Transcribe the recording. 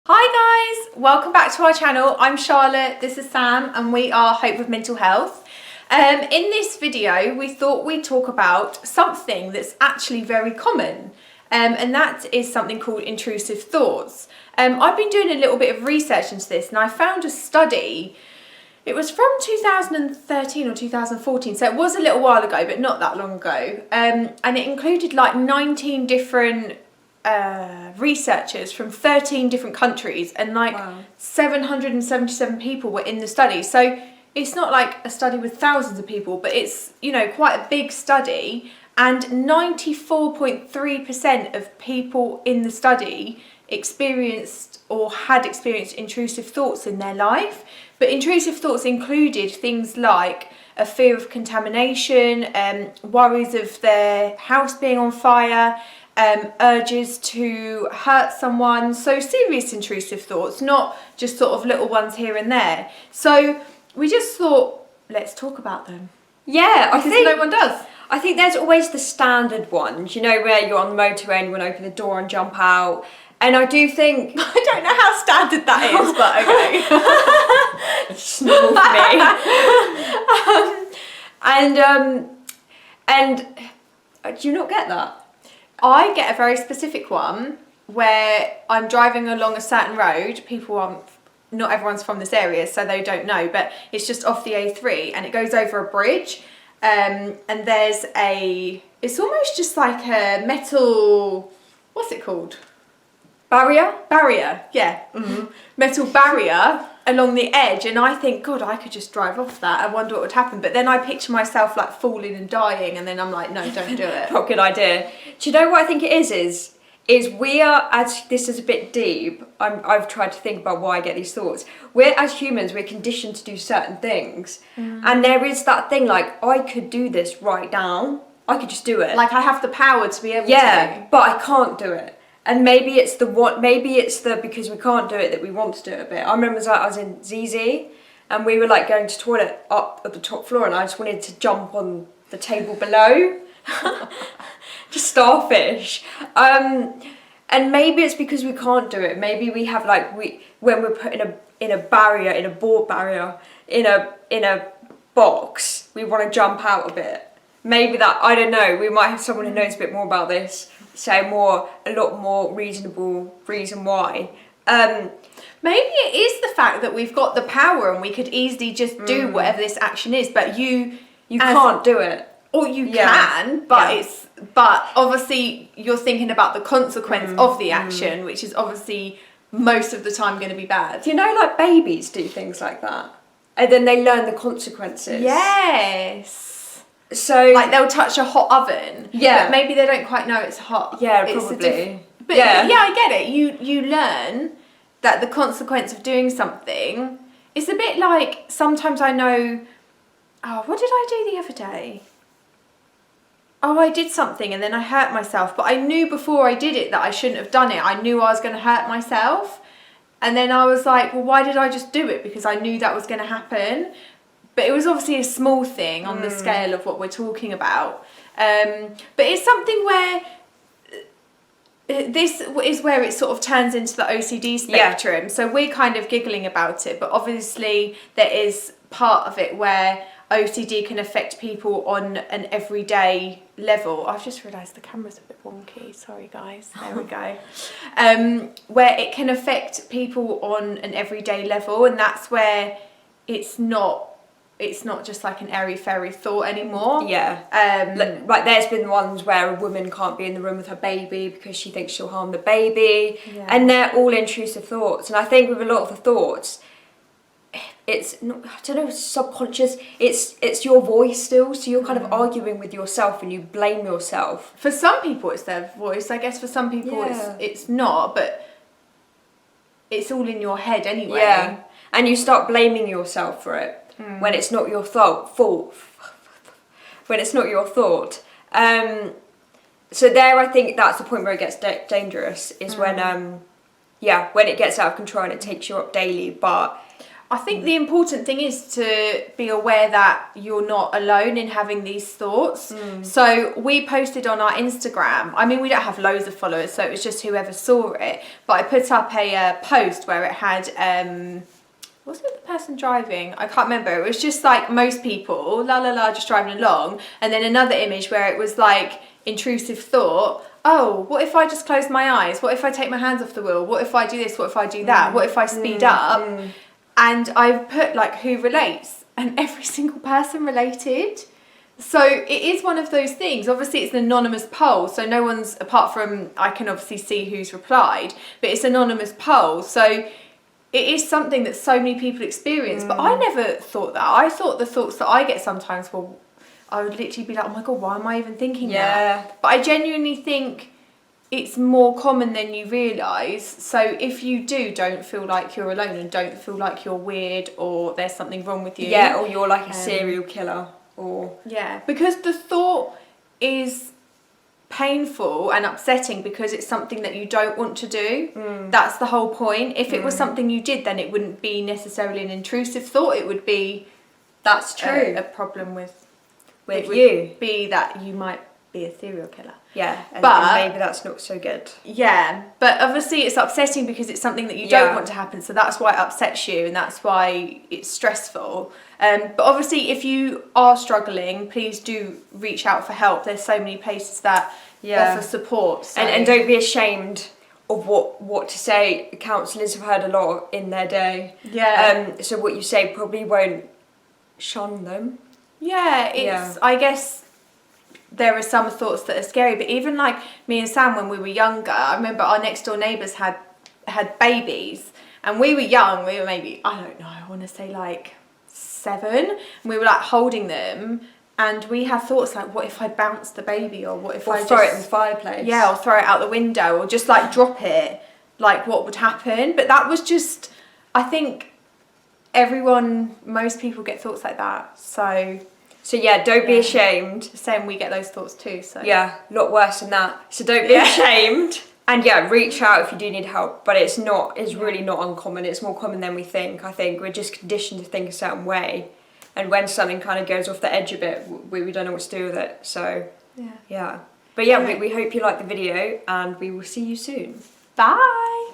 Hi guys, welcome back to our channel. I'm Charlotte, this is Sam, and we are Hope with Mental Health. In this video, we thought we'd talk about something that's actually very common, and that is something called intrusive thoughts. I've been doing a little bit of research into this, and I found a study. It was from 2013 or 2014, so it was a little while ago, but not that long ago. And it included like 19 different researchers from 13 different countries, and like 777 people were in the study. So it's not like a study with thousands of people, but it's, you know, quite a big study, and 94.3% of people in the study experienced or had experienced intrusive thoughts in their life. But intrusive thoughts included things like a fear of contamination, worries of their house being on fire, urges to hurt someone. So serious intrusive thoughts, not just sort of little ones here and there. So we just thought, let's talk about them. Yeah, I think no one does. I think there's always the standard ones, you know, where you're on the motorway and you want to open the door and jump out. And I do think... I don't know how standard that is, but okay. It's small for me. And do you not get that? I get a very specific one where I'm driving along a certain road. Not everyone's from this area, so they don't know, but it's just off the A3 and it goes over a bridge. And it's almost just like a metal, what's it called? Barrier, yeah. Mm-hmm. Metal barrier along the edge, and I think, God, I could just drive off that. I wonder what would happen. But then I picture myself like falling and dying, and then I'm like, no, don't do it. Not a good idea. Do you know what I think it is we are, as this is a bit deep, I've tried to think about why I get these thoughts. As humans, we're conditioned to do certain things. And there is that thing like, I could do this right now. I could just do it. Like I have the power to be able to. Yeah, but I can't do it. And maybe it's the because we can't do it that we want to do it a bit. I remember I was in ZZ and we were like going to toilet up at the top floor, and I just wanted to jump on the table below. Just starfish. And maybe it's because we can't do it. Maybe we have when we're put in a barrier, in a board barrier, in a box, we want to jump out a bit. Maybe that, I don't know, we might have someone who knows a bit more about this say a lot more reasonable reason why. Maybe it is the fact that we've got the power and we could easily just do whatever this action is, but you can't do it. Or you can, but but obviously you're thinking about the consequence of the action, which is obviously most of the time going to be bad. You know, like babies do things like that, and then they learn the consequences. Yes. So like they'll touch a hot oven. Yeah. But maybe they don't quite know it's hot. Yeah, probably. But yeah, I get it. You learn that the consequence of doing something. It's a bit like sometimes I know. Oh, what did I do the other day? Oh, I did something and then I hurt myself, but I knew before I did it that I shouldn't have done it. I knew I was going to hurt myself. And then I was like, well, why did I just do it? Because I knew that was going to happen. But it was obviously a small thing on the scale of what we're talking about. But it's something where this is where it sort of turns into the OCD spectrum. Yeah. So we're kind of giggling about it, but obviously there is part of it where OCD can affect people on an everyday level. I've just realised the camera's a bit wonky. Sorry, guys. There we go. Where it can affect people on an everyday level, and that's where it's not just like an airy-fairy thought anymore. Yeah. Like there's been ones where a woman can't be in the room with her baby because she thinks she'll harm the baby. Yeah. And they're all intrusive thoughts. And I think with a lot of the thoughts, it's not, I don't know, it's subconscious. It's your voice still, so you're kind of arguing with yourself and you blame yourself. For some people it's their voice. I guess for some people it's not, but it's all in your head anyway. Yeah. And you start blaming yourself for it. When it's not your fault. When it's not your thought. So there, I think that's the point where it gets dangerous, is when it gets out of control and it takes you up daily. But I think the important thing is to be aware that you're not alone in having these thoughts. So we posted on our Instagram, I mean, we don't have loads of followers, so it was just whoever saw it, but I put up a post where it had, was it the person driving? I can't remember. It was just like most people, la la la, just driving along, and then another image where it was like intrusive thought, oh, what if I just close my eyes? What if I take my hands off the wheel? What if I do this? What if I do that? What if I speed up? And I put like who relates, and every single person related. So it is one of those things. Obviously it's an anonymous poll, so no one's, apart from I can obviously see who's replied, but it's an anonymous poll. So it is something that so many people experience. But I never thought that. I thought the thoughts that I get sometimes, well, I would literally be like, oh my God, why am I even thinking that? But I genuinely think it's more common than you realise. So if you don't feel like you're alone and don't feel like you're weird or there's something wrong with you. Yeah, or you're like a serial killer. Or yeah, because the thought is painful and upsetting because it's something that you don't want to do. That's the whole point. If it was something you did, then it wouldn't be necessarily an intrusive thought. It would be that's true. A problem with you. Be that you might be a serial killer. Yeah, and maybe that's not so good. Yeah, but obviously it's upsetting because it's something that you don't want to happen, so that's why it upsets you and that's why it's stressful. But obviously if you are struggling, please do reach out for help. There's so many places that offer support. So. And don't be ashamed of what to say. Counsellors have heard a lot in their day. Yeah. So what you say probably won't shun them. Yeah, I guess there are some thoughts that are scary, but even like me and Sam when we were younger, I remember our next door neighbours had babies, and we were young, we were maybe, I don't know, I want to say like 7, and we were like holding them, and we had thoughts like, what if I bounce the baby, or what if I throw it in the fireplace? Yeah, or throw it out the window, or just like drop it, like what would happen? But that was just, I think most people get thoughts like that, So yeah, don't be ashamed. Same, we get those thoughts too. So yeah, a lot worse than that. So don't be ashamed. And yeah, reach out if you do need help. But it's really not uncommon. It's more common than we think. I think we're just conditioned to think a certain way. And when something kind of goes off the edge a bit, we don't know what to do with it. So yeah. But yeah, we hope you liked the video and we will see you soon. Bye.